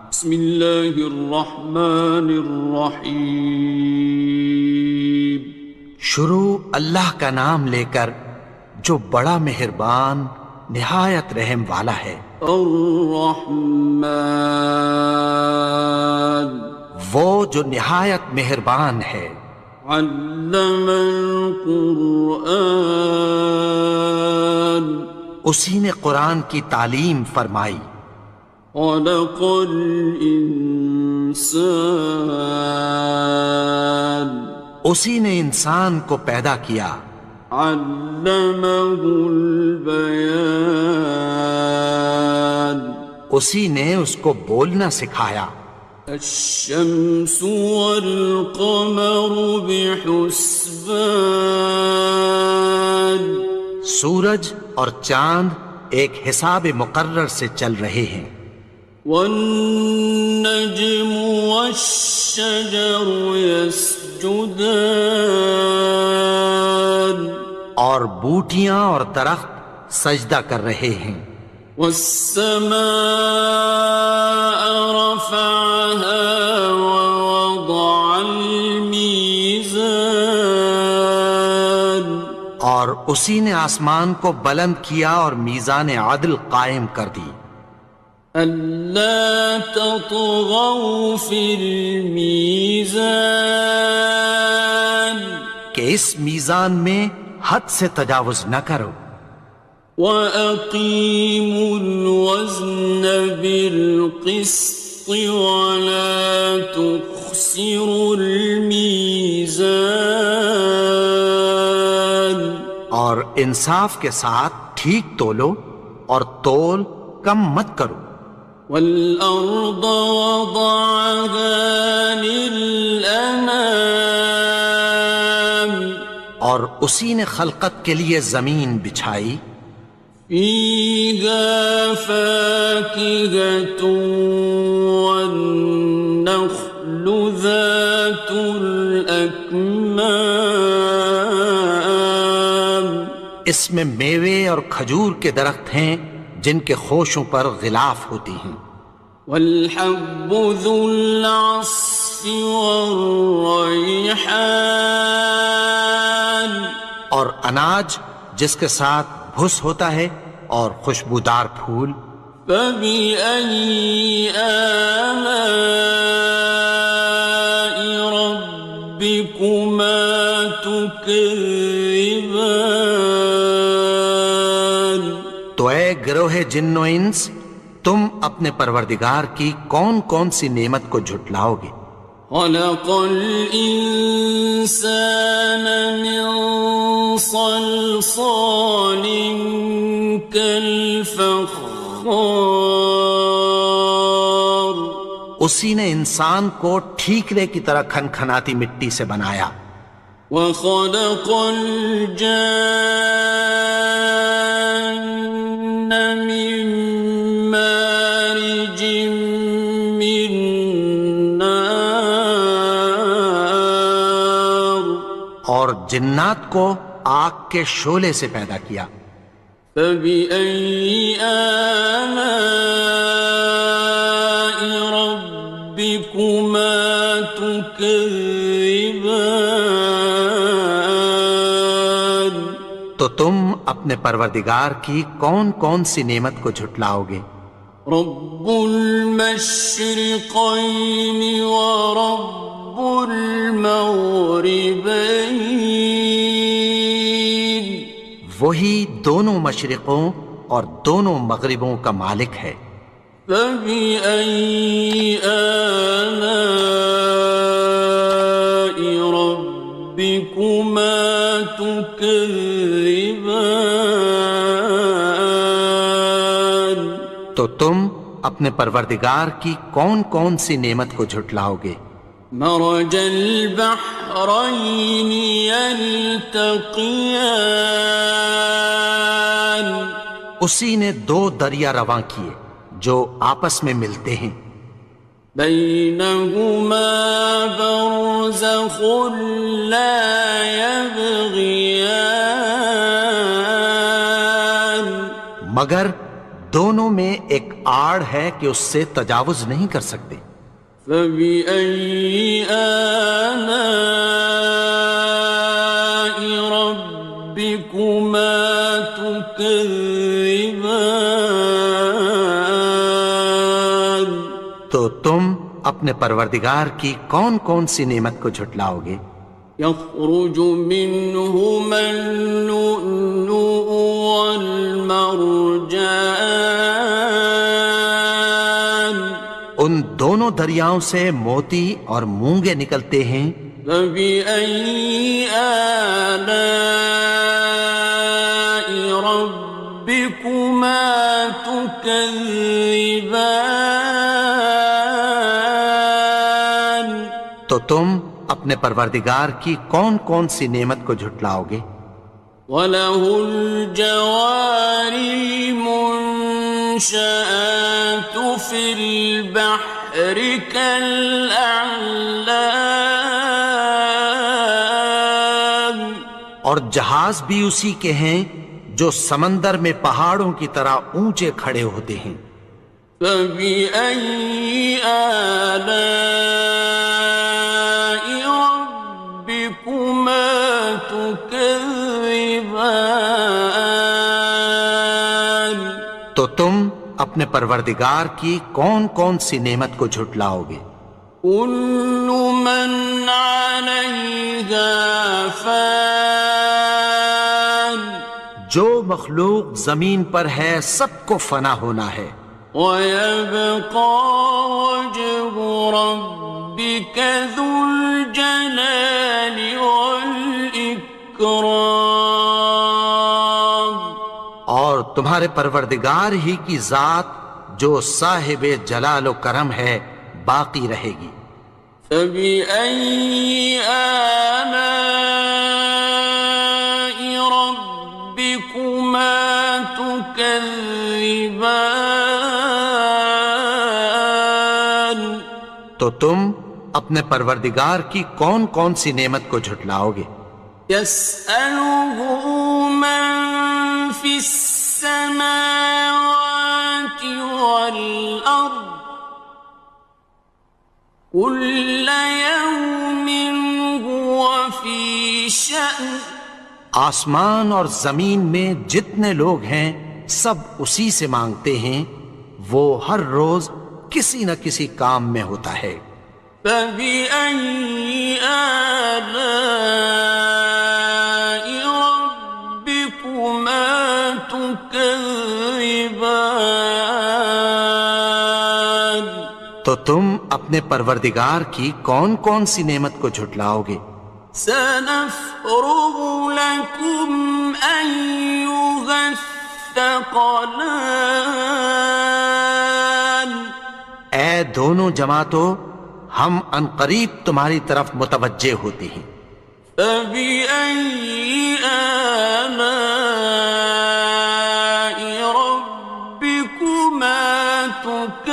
بسم اللہ الرحمن الرحیم۔ شروع اللہ کا نام لے کر جو بڑا مہربان نہایت رحم والا ہے۔ الرحمن، وہ جو نہایت مہربان ہے۔ علم القرآن، اسی نے قرآن کی تعلیم فرمائی۔ خلق الانسان، اسی نے انسان کو پیدا کیا۔ علمہ البیان، اسی نے اس کو بولنا سکھایا۔ الشمس والقمر بحسبان، سورج اور چاند ایک حساب مقرر سے چل رہے ہیں۔ والنجم والشجر يسجدان، اور بوٹیاں اور درخت سجدہ کر رہے ہیں۔ والسماء رفعها ووضع الميزان، اور اسی نے آسمان کو بلند کیا اور میزان عدل قائم کر دی۔ ألا تطغوا في الميزان، کہ اس میزان میں حد سے تجاوز نہ کرو۔ وَأَقِيمُوا الْوَزْنَ بِالْقِسْطِ وَلَا تُخْسِرُوا الْمِيزَانَ، اور انصاف کے ساتھ ٹھیک تولو اور تول کم مت کرو۔ وَالْأَرْضَ وَضَعَهَا لِلْأَنَامِ، اور اسی نے خلقت کے لیے زمین بچھائی۔ فِيهَا فَاكِهَةٌ وَالنَّخْلُ ذَاتُ الْأَكْمَامِ، اس میں میوے اور کھجور کے درخت ہیں جن کے خوشوں پر غلاف ہوتی ہیں۔ وَالْحَبُّ ذُو الْعَصْفِ وَالرَّيْحَانِ، اور اناج جس کے ساتھ بھس ہوتا ہے اور خوشبودار پھول۔ فَبِأَيِّ آلَاءِ رَبِّكُمَا تُكَذِّبَانِ، تو اے گروہ جن و انس، تم اپنے پروردگار کی کون کون سی نعمت کو جھٹلاؤ گے؟ خَلَقَ الْإِنسَانَ مِنْ صَلْصَالٍ كَالْفَخَّارِ، اسی نے انسان کو ٹھیکرے کی طرح کھنکھناتی مٹی سے بنایا۔ وَخَلَقَ الْجَانَّ مِن مَّارِجٍ مِّن نَّارٍ، اور جنات کو آگ کے شعلے سے پیدا کیا۔ فَبِأَيِّ آلَاءِ رَبِّكُمَا تُكَذِّبَانِ، تو تم اپنے پروردگار کی کون کون سی نعمت کو جھٹلاؤ گے؟ رب المشرقين ورب المغربين، وہی دونوں مشرقوں اور دونوں مغربوں کا مالک ہے۔ فَبِأَيِّ آلَاءِ رَبِّكُمَا تُكَذِّبَانِ، تو تم اپنے پروردگار کی کون کون سی نعمت کو جھٹلاؤ گے؟ مرج البحرين يلتقيان، اسی نے دو دریا رواں کیے جو آپس میں ملتے ہیں۔ بينهما برزخ لا يبغيان، مگر دونوں میں ایک آڑ ہے کہ اس سے تجاوز نہیں کر سکتے۔ فبأي آلاء ربكما تكذبان؟ تو تم اپنے پروردگار کی کون کون سی نعمت کو جھٹلاؤ گے؟ يخرج منهما اللؤلؤ والمرجان ان دونوں دریاؤں سے موتی اور مونگے نکلتے ہیں۔ فبأي آلاء ربكما تكذبان؟ تو تم اپنے پروردگار کی کون کون سی نعمت کو جھٹلاؤ گے؟ وَلَهُ الْجَوَارِ الْمُنشَآتُ فِي الْبَحْرِ كَالْأَعْلَامِ، اور جہاز بھی اسی کے ہیں جو سمندر میں پہاڑوں کی طرح اونچے کھڑے ہوتے ہیں۔ فَبِأَيِّ آلَاءِ رَبِّكُمَا تُكَذِّبَانِ؟ تو تم اپنے پروردگار کی کون کون سی نعمت کو جھٹلاؤ گے؟ كُلُّ مَنْ عَلَيْهَا فَانٍ، جو مخلوق زمین پر ہے سب کو فنا ہونا ہے۔ وَيَبْقَى وَجْهُ رَبِّكَ ذُو الْجَلَالِ وَالْإِكْرَامِ، اور تمہارے پروردگار ہی کی ذات جو صاحب جلال و کرم ہے باقی رہے گی۔ فَبِأَيِّ آلَاءِ رَبِّكُمَا تُكَذِّبَانِ؟ تو تم اپنے پروردگار کی کون کون سی نعمت کو جھٹلاؤ گے؟ يَسْأَلُهُ مَن فِي السَّمَاوَاتِ وَالْأَرْضِ كُلَّ يَوْمٍ هُوَ فِي شَأْنٍ، آسمان اور زمین میں جتنے لوگ ہیں سب اسی سے مانگتے ہیں، وہ ہر روز کسی نہ کسی کام میں ہوتا ہے۔ فَبِأَيِّ آلَاءِ رَبِّكُمَا تُكَذِّبَانِ؟ تو تم اپنے پروردگار کی کون کون سی نعمت کو جھٹلاؤ گے؟ سَنَفْرُغُ لَكُمْ أَيُّهَ الثَّقَلَانِ، اے دونوں جماعتوں، ہم عنقریب تمہاری طرف متوجہ ہوتے ہیں۔ فَبِأَيِّ آلَاءِ رَبِّكُمَا تُكَذِّبَانِ؟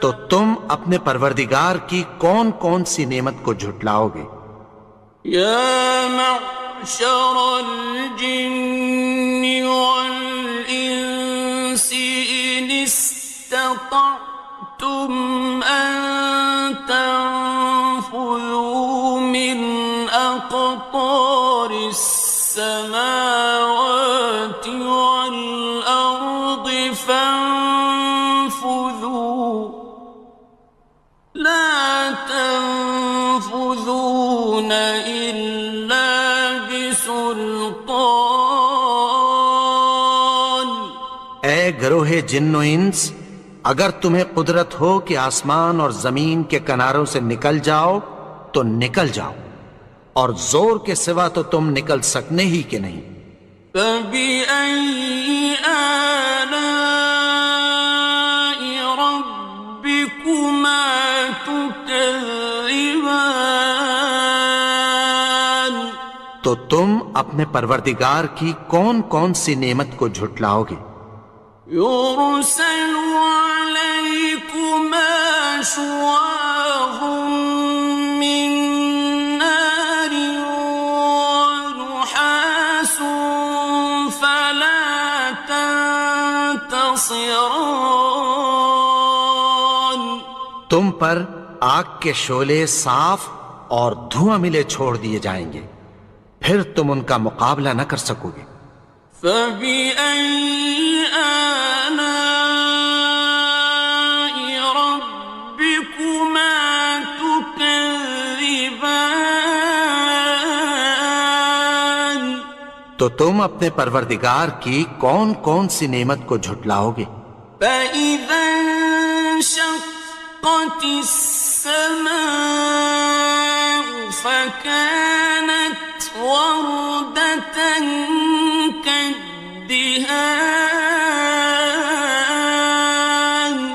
تو تم اپنے پروردگار کی کون کون سی نعمت کو جھٹلاؤ گے؟ يَا مَعْشَرَ الْجِنِّ وَالْإِنسِ إِنِ اسْتَطَعْتُمْ أَن تَنفُذُوا مِنْ أَقْطَارِ السَّمَاوَاتِ وَالْأَرْضِ فَانفُذُوا، لَا تَنفُذُونَ إِلَّا بِسُلْطَانٍ۔ اے گروہ جن و انس، اگر تمہیں قدرت ہو کہ آسمان اور زمین کے کناروں سے نکل جاؤ تو نکل جاؤ، اور زور کے سوا تو تم نکل سکنے ہی کہ نہیں۔ فَبِأَيِّ آلَاءِ رَبِّكُمَا تُكَذِّبَانِ؟ تو تم اپنے پروردگار کی کون کون سی نعمت کو جھٹلاؤ گے؟ يُرْسَلُ عَلَيْكُمَا شُوَاظٌ مِّن نَّارٍ وَنُحَاسٌ خاصران. تم پر آگ کے شعلے صاف اور دھواں ملے چھوڑ دیے جائیں گے، پھر تم ان کا مقابلہ نہ کر سکو گے۔ فَبِأَيِّ آلَاءِ رَبِّكُمَا تُكَذِّبَانِ. تو تم اپنے پروردگار کی کون کون سی نعمت کو جھٹلاؤ گے؟ فَإِذَا انشَقَّتِ السَّمَاءُ فَكَانَتْ وَرْدَةً كَالدِّهَانِ.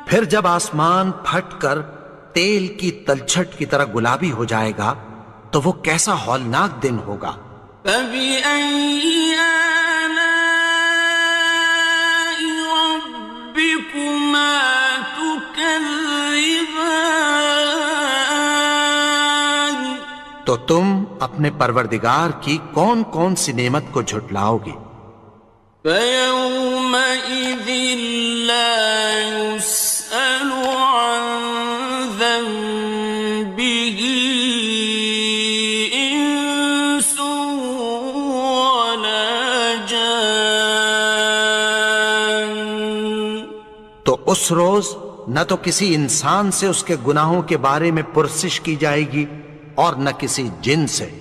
پھر جب آسمان پھٹ کر تیل کی تلچھٹ کی طرح گلابی ہو جائے گا تو وہ کیسا ہولناک دن ہوگا۔ فَبِأَيِّ آلَاءِ رَبِّكُمَا تُكَذِّبَانِ. تو تم اپنے پروردگار کی کون کون سی نعمت کو جھٹلاؤ گے؟ فَيَوْمَئِذٍ لَا يُسْأَلُ عَنْ ذَنبِهِ إِنسٌ وَلَا جَانٌ. تو اس روز نہ تو کسی انسان سے اس کے گناہوں کے بارے میں پرسش کی جائے گی اور نہ کسی جن سے۔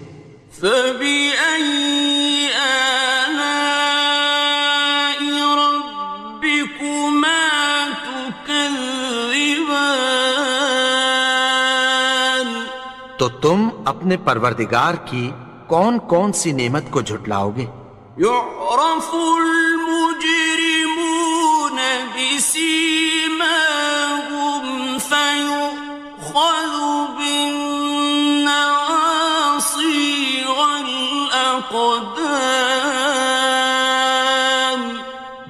فَبِأَيِّ آلَاءِ رَبِّكُمَا تُكَذِّبَانِ. تو تم اپنے پروردگار کی کون کون سی نعمت کو جھٹلاؤ گے؟ يُعْرَفُ الْمُجْرِمُونَ بِسِيمَاهُمْ فَيُؤْخَذُ بِالنَّوَاصِي وَالْأَقْدَامِ.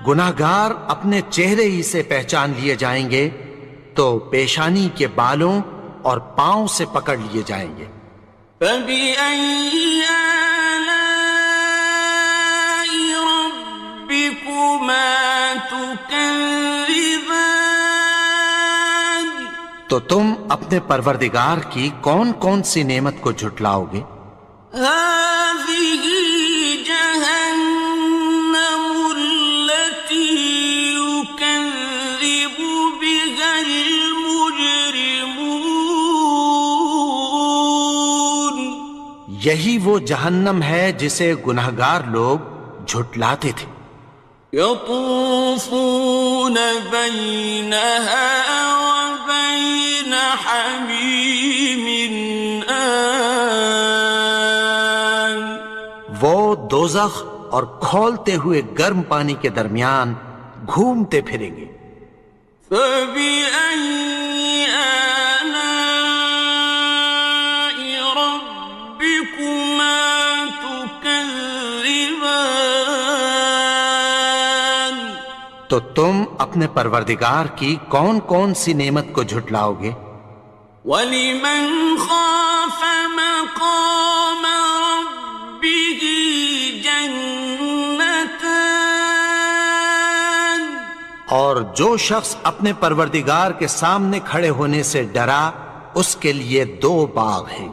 گناہگار اپنے چہرے ہی سے پہچان لیے جائیں گے تو پیشانی کے بالوں اور پاؤں سے پکڑ لیے جائیں گے۔ فَبِأَيِّ آلَاءِ رَبِّكُمَا تُكَذِّبَانِ. تو تم اپنے پروردگار کی کون کون سی نعمت کو جھٹلاؤ گے؟ هَٰذِهِ جَهَنَّمُ الَّتِي يُكَذِّبُ بِهَا الْمُجْرِمُونَ. یہی وہ جہنم ہے جسے گناہگار لوگ جھٹلاتے تھے۔ يَطُوفُونَ بَيْنَهَا وَبَيْنَ حَمِيمٍ آنٍ. وہ دوزخ اور کھولتے ہوئے گرم پانی کے درمیان گھومتے پھریں گے۔ فَبِأَيِّ آلَاءِ رَبِّكُمَا تُكَذِّبَانِ. تو تم اپنے پروردگار کی کون کون سی نعمت کو جھٹلاؤ گے؟ وَلِمَنْ خَافَ مَقَامَ رَبِّهِ جَنَّتَانِ. اور جو شخص اپنے پروردگار کے سامنے کھڑے ہونے سے ڈرا اس کے لیے دو باغ ہیں۔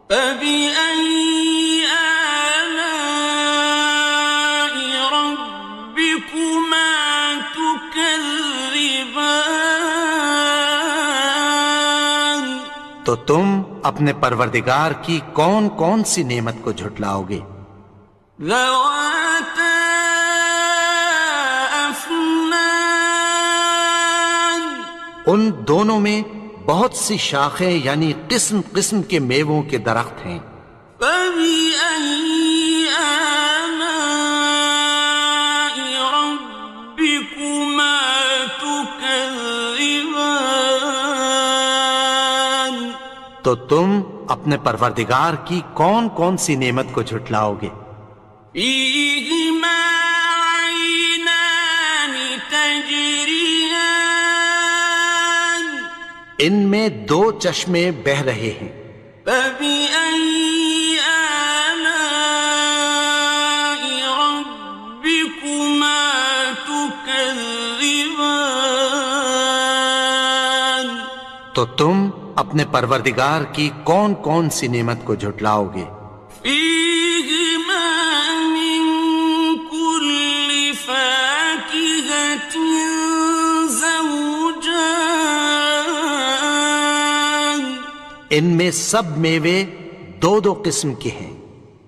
فَبِأَيِّ آلَاءِ رَبِّكُمَا تُكَذِّبَانِ. تو تم اپنے پروردگار کی کون کون سی نعمت کو جھٹلاؤ گے؟ ذَوَاتَا أَفْنَانٍ. ان دونوں میں بہت سی شاخیں یعنی قسم قسم کے میووں کے درخت ہیں۔ فَبِأَيِّ آلَاءِ رَبِّكُمَا تُكَذِّبَانِ. تو تم اپنے پروردگار کی کون کون سی نعمت کو جھٹلاؤ گے؟ فِيهِمَا عَيْنَانِ تَجْرِيَانِ. ان میں دو چشمے بہہ رہے ہیں۔ فَبِأَيِّ آلَاءِ رَبِّكُمَا تُكَذِّبَانِ. تكذبان تو تم اپنے پروردگار کی کون کون سی نعمت کو جھٹلاؤ گے؟ فيهما من كل فاكهة زوجان ان میں سب میوے دو دو قسم کے ہیں۔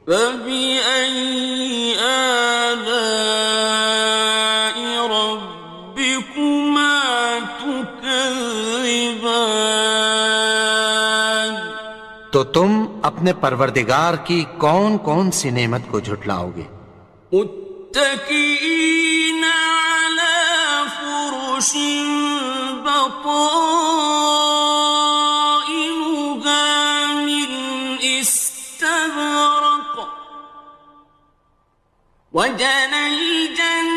فبأي آلاء ربكما تكذبان تو تم اپنے پروردگار کی کون کون سی نعمت کو جھٹلاؤ گے؟ متكئين على فرش بطائنها من استبرق وجنى الجنتين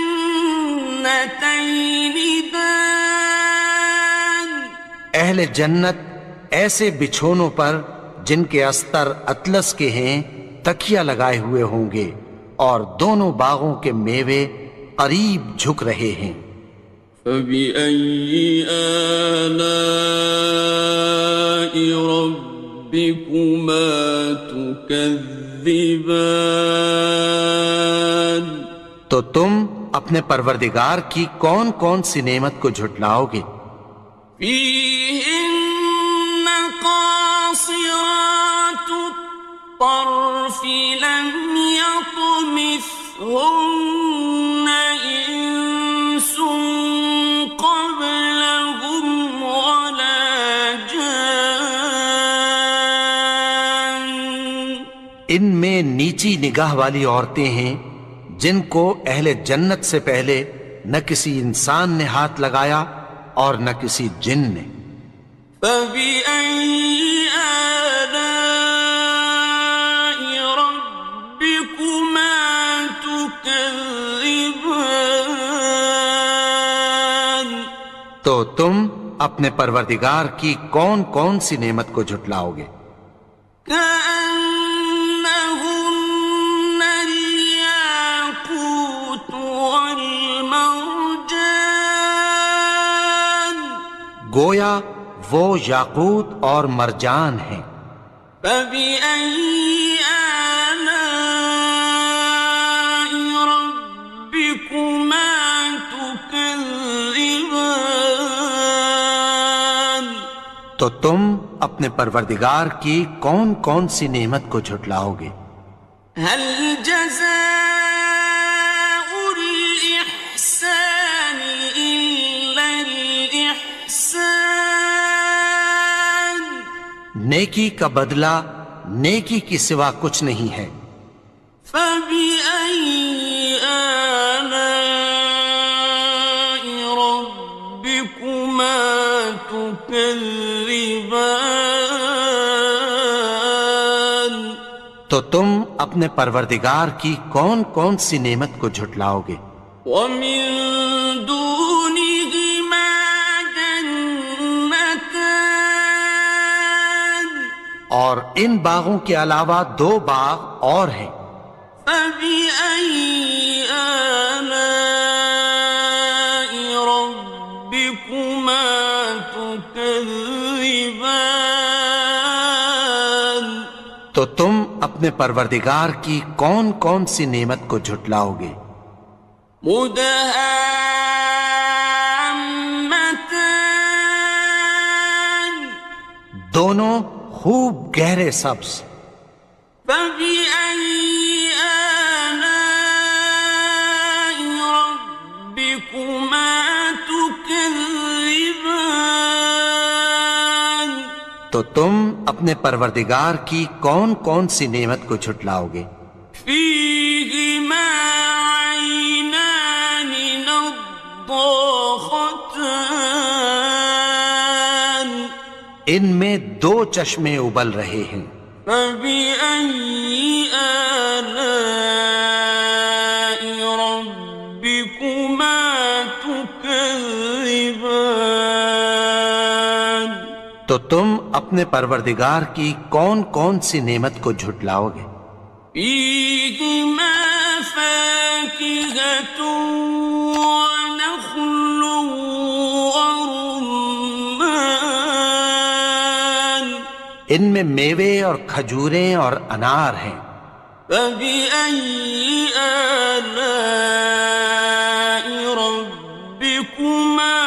دان اہل جنت ایسے بچھونوں پر جن کے استر اطلس کے ہیں تکیہ لگائے ہوئے ہوں گے، اور دونوں باغوں کے میوے قریب جھک رہے ہیں۔ فبأي آلاء ربكما تكذبان تو تم اپنے پروردگار کی کون کون سی نعمت کو جھٹلاؤ گے؟ فيهن قاصرات الطرف لم يطمثهن إنس قبلهم ولا جان ان میں نیچی نگاہ والی عورتیں ہیں جن کو اہل جنت سے پہلے نہ کسی انسان نے ہاتھ لگایا اور نہ کسی جن نے۔ فبأي آلاء ربكما تكذبان تو تم اپنے پروردگار کی کون کون سی نعمت کو جھٹلاؤ گے؟ كأنهن الياقوت والمرجان گویا وہ یاقوت اور مرجان ہیں۔ فبأي آلاء ربكما تكذبان تو تم اپنے پروردگار کی کون کون سی نعمت کو جھٹلاؤ گے؟ هل جزاء الإحسان إلا الإحسان نیکی کا بدلہ نیکی کی سوا کچھ نہیں ہے۔ فبأي آلاء ربكما تكذبان تو تم اپنے پروردگار کی کون کون سی نعمت کو جھٹلاؤ گے؟ ومن دونهما جنتان اور ان باغوں کے علاوہ دو باغ اور ہیں۔ فبأي آلاء ربكما تكذبان تو تم اپنے پروردگار کی کون کون سی نعمت کو جھٹلاؤ گے؟ مدهامتان دونوں خوب گہرے سبز۔ فبأي آلاء ربكما تكذبان تو تم اپنے پروردگار کی کون کون سی نعمت کو جھٹلاؤ گے؟ فيهما عينان نضاختان ان میں دو چشمے ابل رہے ہیں۔ فبأي آلاء ربكما تكذبان تو تم اپنے پروردگار کی کون کون سی نعمت کو جھٹلاؤ گے؟ فيهما فاكهة ونخل ان میں میوے اور کھجوریں اور انار ہیں۔ فبأي آلاء ربكما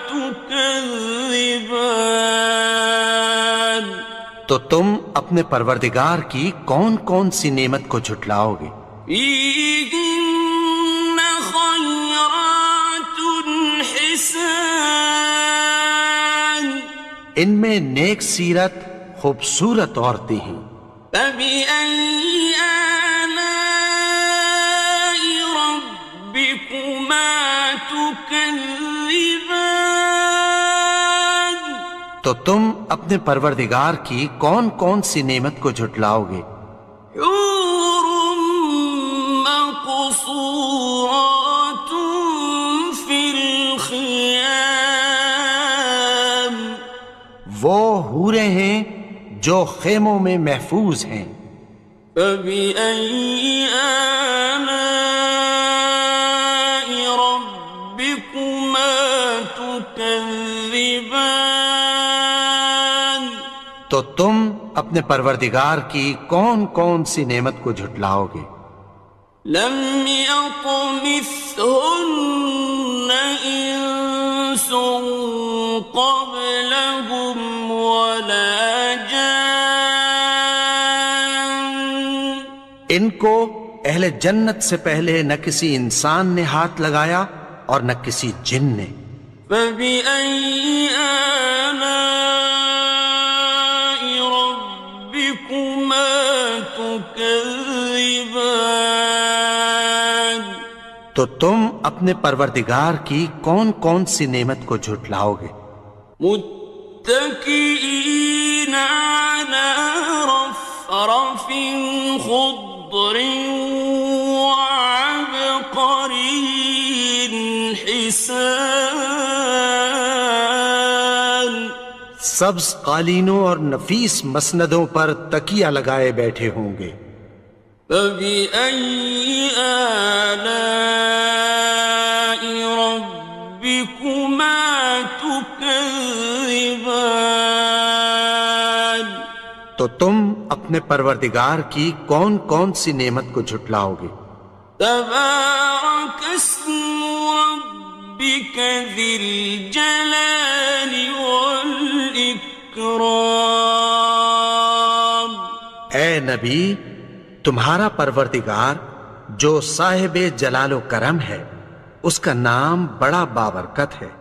تكذبان؟ تو تم اپنے پروردگار کی کون کون سی نعمت کو جھٹلاؤ گے؟ فيهن خيرات حسان، ان میں نیک سیرت خوبصورت عورتیں ہیں۔ فبأي آلاء ربكما تكذبان؟ تو تم اپنے پروردگار کی کون کون سی نعمت کو جھٹلاؤ گے؟ حور مقصورات في الخيام، وہ حوریں ہیں جو خیموں میں محفوظ ہیں۔ فبأي آلاء ربكما تكذبان؟ تو تم اپنے پروردگار کی کون کون سی نعمت کو جھٹلاؤ گے؟ لم يطمثهن إنس قبلهم ولا جان، ان کو اہل جنت سے پہلے نہ کسی انسان نے ہاتھ لگایا اور نہ کسی جن نے۔ فبأي آلاء ربكما تكذبان؟ تو تم اپنے پروردگار کی کون کون سی نعمت کو جھٹلاؤ گے؟ متكئين على رفرف خضر وعبقري حسان، سبز قالینوں اور نفیس مسندوں پر تکیہ لگائے بیٹھے ہوں گے۔ فبأي آلاء ربكما تكذبان؟ تو تم اپنے پروردگار کی کون کون سی نعمت کو جھٹلاؤ گے؟ تبارك اسم ربك ذي الجلال والإكرام۔ اے نبی، تمہارا پروردگار جو صاحب جلال و کرم ہے، اس کا نام بڑا بابرکت ہے۔